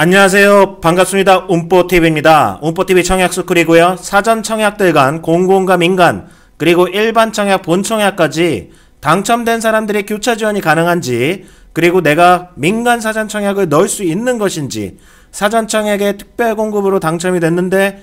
안녕하세요. 반갑습니다. 운뽀TV입니다. 운뽀TV 청약스쿨이고요. 사전 청약들 간 공공과 민간 그리고 일반 청약, 본청약까지 당첨된 사람들의 교차 지원이 가능한지, 그리고 내가 민간 사전 청약을 넣을 수 있는 것인지, 사전 청약에 특별 공급으로 당첨이 됐는데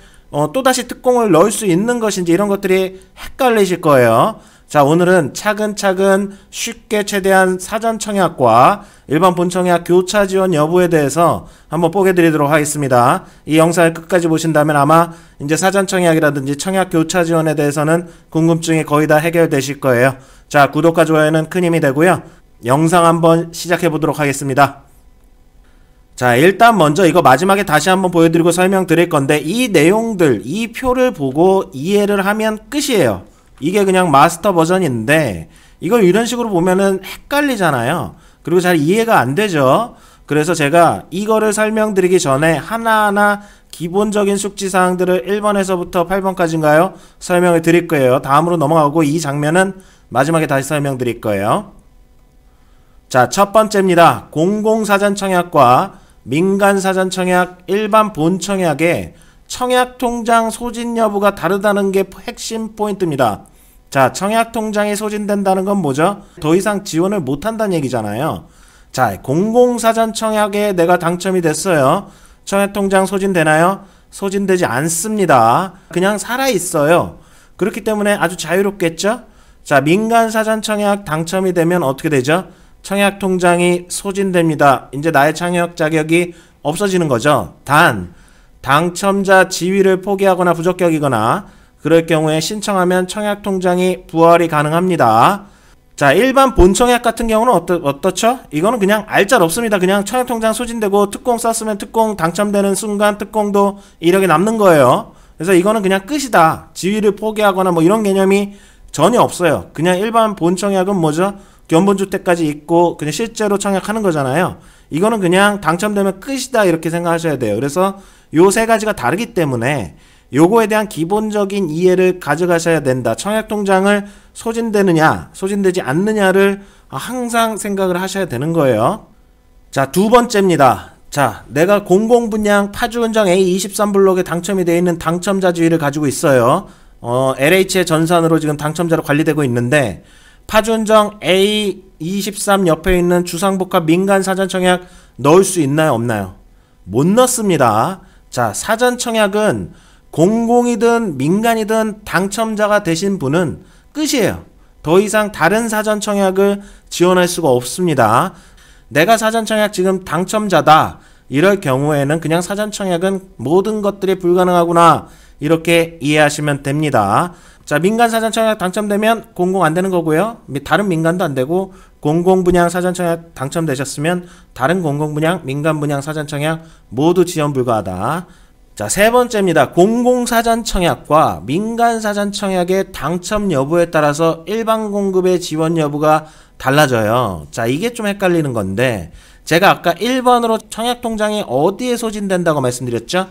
또다시 특공을 넣을 수 있는 것인지, 이런 것들이 헷갈리실 거예요. 자, 오늘은 차근차근 쉽게 최대한 사전 청약과 일반 본청약 교차 지원 여부에 대해서 한번 보게 드리도록 하겠습니다. 이 영상을 끝까지 보신다면 아마 이제 사전 청약이라든지 청약 교차 지원에 대해서는 궁금증이 거의 다 해결되실 거예요. 자, 구독과 좋아요는 큰 힘이 되고요. 영상 한번 시작해 보도록 하겠습니다. 자, 일단 먼저 이거 마지막에 다시 한번 보여드리고 설명드릴 건데, 이 내용들, 이 표를 보고 이해를 하면 끝이에요. 이게 그냥 마스터 버전인데 이걸 이런 식으로 보면은 헷갈리잖아요. 그리고 잘 이해가 안 되죠. 그래서 제가 이거를 설명드리기 전에 하나하나 기본적인 숙지사항들을 1번에서부터 8번까지인가요? 설명을 드릴 거예요. 다음으로 넘어가고 이 장면은 마지막에 다시 설명드릴 거예요. 자, 첫 번째입니다. 공공사전청약과 민간사전청약, 일반 본청약의 청약통장 소진 여부가 다르다는 게 핵심 포인트입니다. 자, 청약통장이 소진된다는 건 뭐죠? 더 이상 지원을 못한다는 얘기잖아요. 자, 공공사전청약에 내가 당첨이 됐어요. 청약통장 소진되나요? 소진되지 않습니다. 그냥 살아있어요. 그렇기 때문에 아주 자유롭겠죠? 자, 민간사전청약 당첨이 되면 어떻게 되죠? 청약통장이 소진됩니다. 이제 나의 청약 자격이 없어지는 거죠. 단, 당첨자 지위를 포기하거나 부적격이거나 그럴 경우에 신청하면 청약통장이 부활이 가능합니다. 자, 일반 본청약 같은 경우는 어떻죠? 이거는 그냥 알짤 없습니다. 그냥 청약통장 소진되고 특공 썼으면 특공 당첨되는 순간 특공도 이력에 남는 거예요. 그래서 이거는 그냥 끝이다. 지위를 포기하거나 뭐 이런 개념이 전혀 없어요. 그냥 일반 본청약은 뭐죠? 견본주택까지 있고 그냥 실제로 청약하는 거잖아요. 이거는 그냥 당첨되면 끝이다, 이렇게 생각하셔야 돼요. 그래서 요 세 가지가 다르기 때문에 요거에 대한 기본적인 이해를 가져가셔야 된다. 청약통장을 소진되느냐 소진되지 않느냐를 항상 생각을 하셔야 되는 거예요. 자, 두 번째입니다. 자, 내가 공공분양 파주은정 A23블록에 당첨이 되어 있는 당첨자 지위를 가지고 있어요. LH의 전산으로 지금 당첨자로 관리되고 있는데, 파주은정 A23 옆에 있는 주상복합 민간사전청약 넣을 수 있나요, 없나요? 못 넣습니다. 자, 사전청약은 공공이든 민간이든 당첨자가 되신 분은 끝이에요. 더 이상 다른 사전청약을 지원할 수가 없습니다. 내가 사전청약 지금 당첨자다, 이럴 경우에는 그냥 사전청약은 모든 것들이 불가능하구나, 이렇게 이해하시면 됩니다. 자, 민간 사전청약 당첨되면 공공 안 되는 거고요. 다른 민간도 안 되고, 공공분양 사전청약 당첨되셨으면 다른 공공분양, 민간분양 사전청약 모두 지원 불가하다. 자, 세 번째입니다. 공공사전청약과 민간사전청약의 당첨 여부에 따라서 일반 공급의 지원 여부가 달라져요. 자, 이게 좀 헷갈리는 건데, 제가 아까 1번으로 청약통장이 어디에 소진된다고 말씀드렸죠?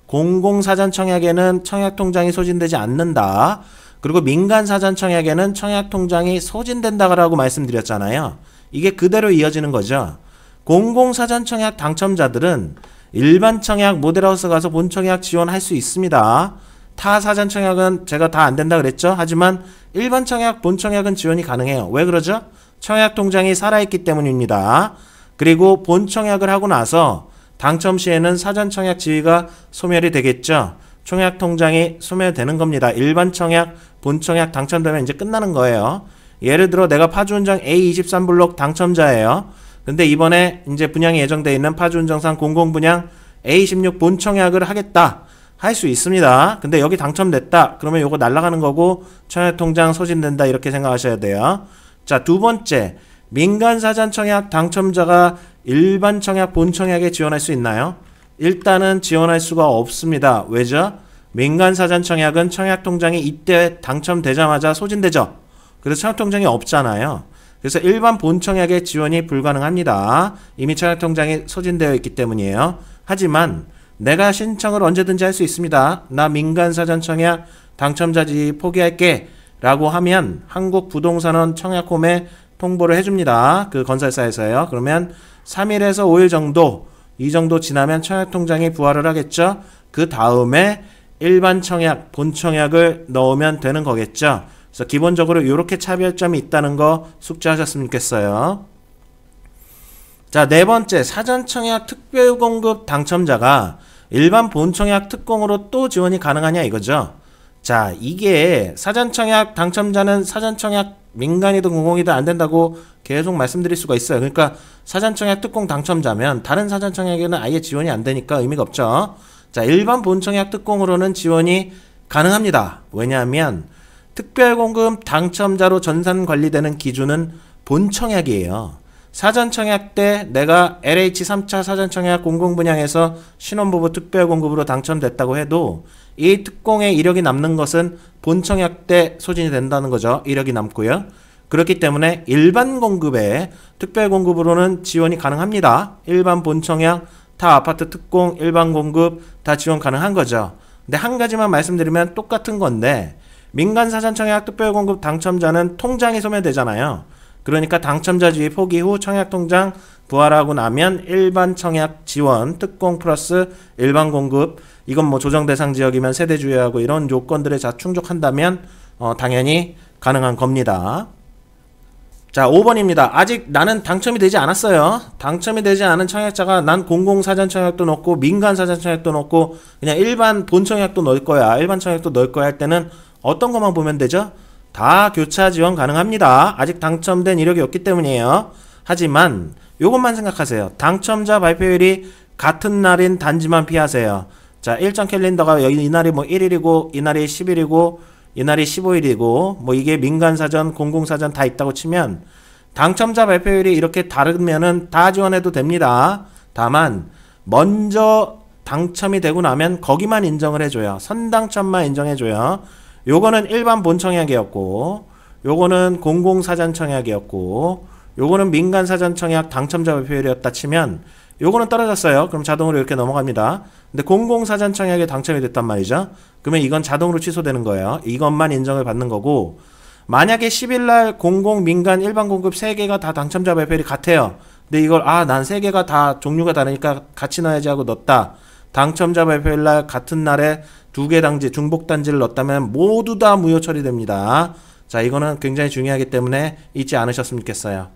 공공사전청약에는 청약통장이 소진되지 않는다. 그리고 민간사전청약에는 청약통장이 소진된다라고 말씀드렸잖아요. 이게 그대로 이어지는 거죠. 공공사전청약 당첨자들은 일반 청약 모델하우스 가서 본청약 지원할 수 있습니다. 타 사전청약은 제가 다 안 된다 그랬죠. 하지만 일반 청약, 본청약은 지원이 가능해요. 왜 그러죠? 청약통장이 살아있기 때문입니다. 그리고 본청약을 하고 나서 당첨 시에는 사전청약 지위가 소멸이 되겠죠. 청약통장이 소멸되는 겁니다. 일반 청약, 본청약 당첨되면 이제 끝나는 거예요. 예를 들어 내가 파주은정 A23블록 당첨자예요. 근데 이번에 이제 분양이 예정되어 있는 파주은정산 공공분양 A16 본청약을 하겠다, 할 수 있습니다. 근데 여기 당첨됐다, 그러면 요거 날아가는 거고 청약통장 소진된다, 이렇게 생각하셔야 돼요. 자, 두 번째, 민간사전청약 당첨자가 일반 청약, 본청약에 지원할 수 있나요? 일단은 지원할 수가 없습니다. 왜죠? 민간사전청약은 청약통장이 이때 당첨되자마자 소진되죠. 그래서 청약통장이 없잖아요. 그래서 일반 본청약의 지원이 불가능합니다. 이미 청약통장이 소진되어 있기 때문이에요. 하지만 내가 신청을 언제든지 할 수 있습니다. 나 민간사전청약 당첨자지 포기할게 라고 하면 한국부동산원 청약홈에 통보를 해줍니다. 그 건설사에서요. 그러면 3일에서 5일 정도 이 정도 지나면 청약통장이 부활을 하겠죠. 그 다음에 일반 청약, 본청약을 넣으면 되는 거겠죠. 그래서 기본적으로 이렇게 차별점이 있다는 거 숙지하셨으면 좋겠어요. 자, 네 번째, 사전청약 특별공급 당첨자가 일반 본청약 특공으로 또 지원이 가능하냐 이거죠. 자, 이게 사전청약 당첨자는 사전청약 민간이든 공공이든 안 된다고 계속 말씀드릴 수가 있어요. 그러니까 사전청약 특공 당첨자면 다른 사전청약에는 아예 지원이 안 되니까 의미가 없죠. 자, 일반 본청약 특공으로는 지원이 가능합니다. 왜냐하면 특별공급 당첨자로 전산 관리되는 기준은 본청약이에요. 사전청약 때 내가 LH 3차 사전청약 공공분양에서 신혼부부 특별공급으로 당첨됐다고 해도 이 특공의 이력이 남는 것은 본청약 때 소진이 된다는 거죠. 이력이 남고요. 그렇기 때문에 일반 공급에 특별공급으로는 지원이 가능합니다. 일반 본청약, 타 아파트 특공, 일반 공급 다 지원 가능한 거죠. 근데 한 가지만 말씀드리면 똑같은 건데 민간 사전청약 특별공급 당첨자는 통장이 소멸되잖아요. 그러니까 당첨자 지위 포기 후 청약통장 부활하고 나면 일반 청약 지원, 특공 플러스 일반 공급, 이건 뭐 조정 대상 지역이면 세대주의하고 이런 요건들에 다 충족한다면 당연히 가능한 겁니다. 자, 5번입니다. 아직 나는 당첨이 되지 않았어요. 당첨이 되지 않은 청약자가 난 공공사전청약도 넣고 민간사전청약도 넣고 그냥 일반 본청약도 넣을 거야, 일반 청약도 넣을 거야 할 때는 어떤 것만 보면 되죠? 다 교차 지원 가능합니다. 아직 당첨된 이력이 없기 때문이에요. 하지만 요것만 생각하세요. 당첨자 발표일이 같은 날인 단지만 피하세요. 자, 일정 캘린더가 이날이 뭐 1일이고 이날이 10일이고 이날이 15일이고 뭐 이게 민간사전, 공공사전 다 있다고 치면 당첨자 발표일이 이렇게 다르면은 다 지원해도 됩니다. 다만 먼저 당첨이 되고 나면 거기만 인정을 해줘요. 선당첨만 인정해줘요. 요거는 일반 본청약이었고 요거는 공공사전청약이었고 요거는 민간사전청약 당첨자 발표일이었다 치면 요거는 떨어졌어요. 그럼 자동으로 이렇게 넘어갑니다. 근데 공공사전청약에 당첨이 됐단 말이죠. 그러면 이건 자동으로 취소되는 거예요. 이것만 인정을 받는 거고 만약에 10일날 공공, 민간, 일반 공급 3개가 다 당첨자 발표일이 같아요. 근데 이걸 난 3개가 다 종류가 다르니까 같이 넣어야지 하고 넣었다. 당첨자 발표일날 같은 날에 2개 당지, 중복단지를 넣었다면 모두 다 무효 처리됩니다. 자, 이거는 굉장히 중요하기 때문에 잊지 않으셨으면 좋겠어요.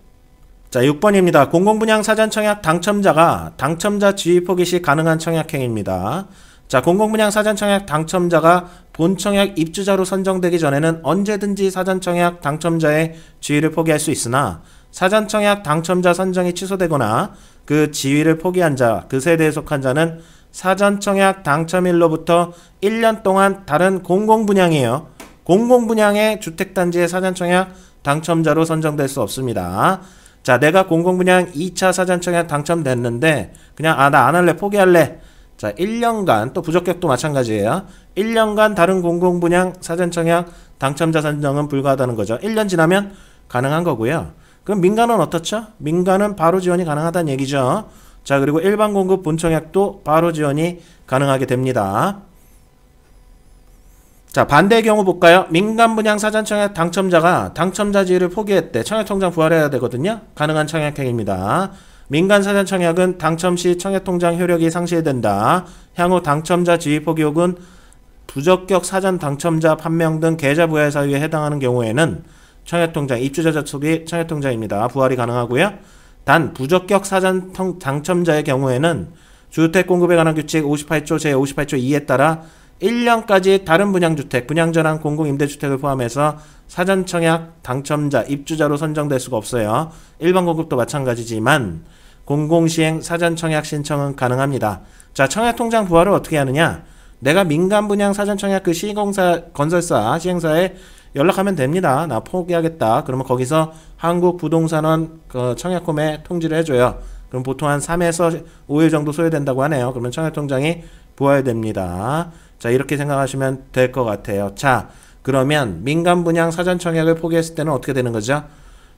자, 6번입니다. 공공분양 사전청약 당첨자가 당첨자 지위 포기 시 가능한 청약행위입니다. 자, 공공분양 사전청약 당첨자가 본청약 입주자로 선정되기 전에는 언제든지 사전청약 당첨자의 지위를 포기할 수 있으나 사전청약 당첨자 선정이 취소되거나 그 지위를 포기한 자, 그 세대에 속한 자는 사전청약 당첨일로부터 1년 동안 다른 공공분양이에요. 공공분양의 주택단지의 사전청약 당첨자로 선정될 수 없습니다. 자, 내가 공공분양 2차 사전청약 당첨됐는데 그냥 나 안 할래, 포기할래. 자, 1년간, 또 부적격도 마찬가지예요. 1년간 다른 공공분양 사전청약 당첨자 선정은 불가하다는 거죠. 1년 지나면 가능한 거고요. 그럼 민간은 어떻죠? 민간은 바로 지원이 가능하다는 얘기죠. 자, 그리고 일반 공급 본청약도 바로 지원이 가능하게 됩니다. 자, 반대의 경우 볼까요? 민간 분양 사전청약 당첨자가 당첨자 지위를 포기했대. 청약통장 부활해야 되거든요. 가능한 청약행위입니다. 민간 사전청약은 당첨 시 청약통장 효력이 상실된다. 향후 당첨자 지위 포기 혹은 부적격 사전 당첨자 판명 등 계좌 부활 사유에 해당하는 경우에는 청약통장, 입주자 접속이 청약통장입니다. 부활이 가능하고요. 단 부적격 사전 당첨자의 경우에는 주택공급에 관한 규칙 58조 제58조 2에 따라 1년까지 다른 분양주택, 분양전환 공공임대주택을 포함해서 사전청약 당첨자, 입주자로 선정될 수가 없어요. 일반 공급도 마찬가지지만 공공시행 사전청약 신청은 가능합니다. 자, 청약통장 부활을 어떻게 하느냐? 내가 민간분양 사전청약 그 시공사, 건설사, 시행사에 연락하면 됩니다. 나 포기하겠다. 그러면 거기서 한국부동산원 그 청약홈에 통지를 해줘요. 그럼 보통 한 3에서 5일 정도 소요된다고 하네요. 그러면 청약통장이 부활됩니다. 자, 이렇게 생각하시면 될 것 같아요. 자, 그러면 민간분양 사전청약을 포기했을 때는 어떻게 되는 거죠?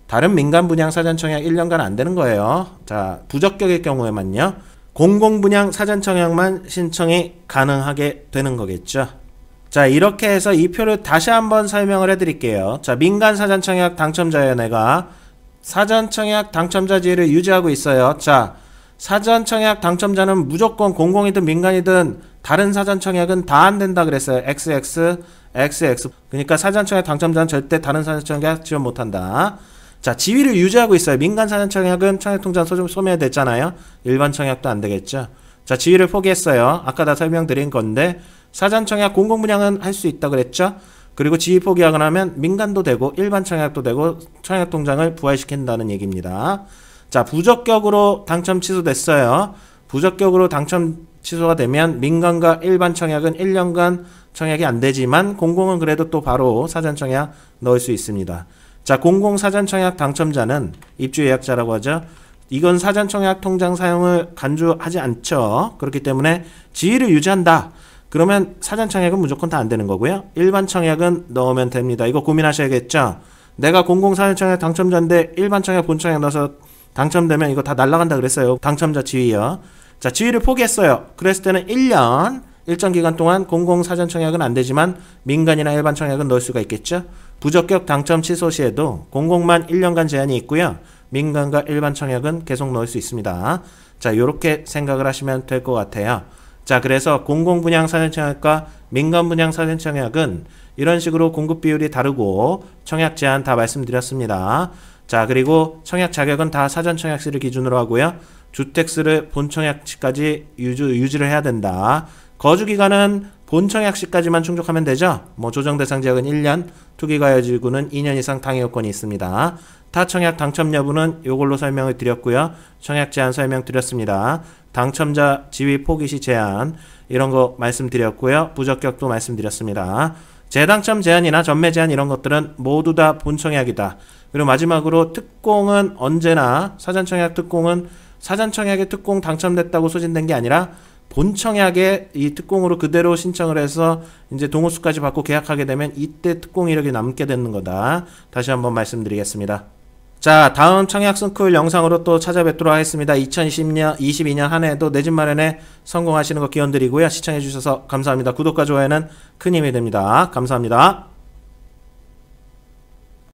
다른 민간분양 사전청약 1년간 안 되는 거예요. 자, 부적격일 경우에만요. 공공분양 사전청약만 신청이 가능하게 되는 거겠죠. 자, 이렇게 해서 이 표를 다시 한번 설명을 해드릴게요. 자, 민간 사전청약 당첨자예요. 내가 사전청약 당첨자 지위를 유지하고 있어요. 자, 사전 청약 당첨자는 무조건 공공이든 민간이든 다른 사전 청약은 다 안 된다 그랬어요. XX. 그러니까 사전 청약 당첨자는 절대 다른 사전 청약 지원 못 한다. 자, 지위를 유지하고 있어요. 민간 사전 청약은 청약통장 소멸됐잖아요. 일반 청약도 안 되겠죠. 자, 지위를 포기했어요. 아까 다 설명드린 건데 사전 청약 공공 분양은 할 수 있다 그랬죠. 그리고 지위 포기하거나 하면 민간도 되고 일반 청약도 되고 청약통장을 부활시킨다는 얘기입니다. 자, 부적격으로 당첨 취소됐어요. 부적격으로 당첨 취소가 되면 민간과 일반 청약은 1년간 청약이 안 되지만 공공은 그래도 또 바로 사전 청약 넣을 수 있습니다. 자, 공공 사전 청약 당첨자는 입주 예약자라고 하죠. 이건 사전 청약 통장 사용을 간주하지 않죠. 그렇기 때문에 지위를 유지한다. 그러면 사전 청약은 무조건 다 안 되는 거고요. 일반 청약은 넣으면 됩니다. 이거 고민하셔야겠죠. 내가 공공 사전 청약 당첨자인데 일반 청약 본 청약 넣어서 당첨되면 이거 다 날라간다 그랬어요. 당첨자 지위요. 자, 지위를 포기했어요. 그랬을 때는 1년 일정 기간 동안 공공 사전 청약은 안 되지만 민간이나 일반 청약은 넣을 수가 있겠죠. 부적격 당첨 취소 시에도 공공만 1년간 제한이 있고요. 민간과 일반 청약은 계속 넣을 수 있습니다. 자, 요렇게 생각을 하시면 될 것 같아요. 자, 그래서 공공 분양 사전 청약과 민간 분양 사전 청약은 이런 식으로 공급 비율이 다르고 청약 제한 다 말씀드렸습니다. 자, 그리고 청약 자격은 다 사전 청약시를 기준으로 하고요. 주택수를 본 청약시까지 유지를 해야 된다. 거주 기간은 본 청약시까지만 충족하면 되죠. 뭐 조정 대상 지역은 1년, 투기과열지구는 2년 이상 당해 요건이 있습니다. 타 청약 당첨 여부는 요걸로 설명을 드렸고요. 청약 제한 설명드렸습니다. 당첨자 지위 포기 시 제한 이런 거 말씀드렸고요. 부적격도 말씀드렸습니다. 재당첨 제한이나 전매 제한 이런 것들은 모두 다 본 청약이다. 그리고 마지막으로 특공은 언제나 사전 청약 특공은 사전 청약에 특공 당첨됐다고 소진된 게 아니라 본 청약에 이 특공으로 그대로 신청을 해서 이제 동호수까지 받고 계약하게 되면 이때 특공 이력이 남게 되는 거다. 다시 한번 말씀드리겠습니다. 자, 다음 청약 스쿨 영상으로 또 찾아뵙도록 하겠습니다. 2022년 한 해에도 내 집 마련에 성공하시는 거 기원드리고요. 시청해주셔서 감사합니다. 구독과 좋아요는 큰 힘이 됩니다. 감사합니다.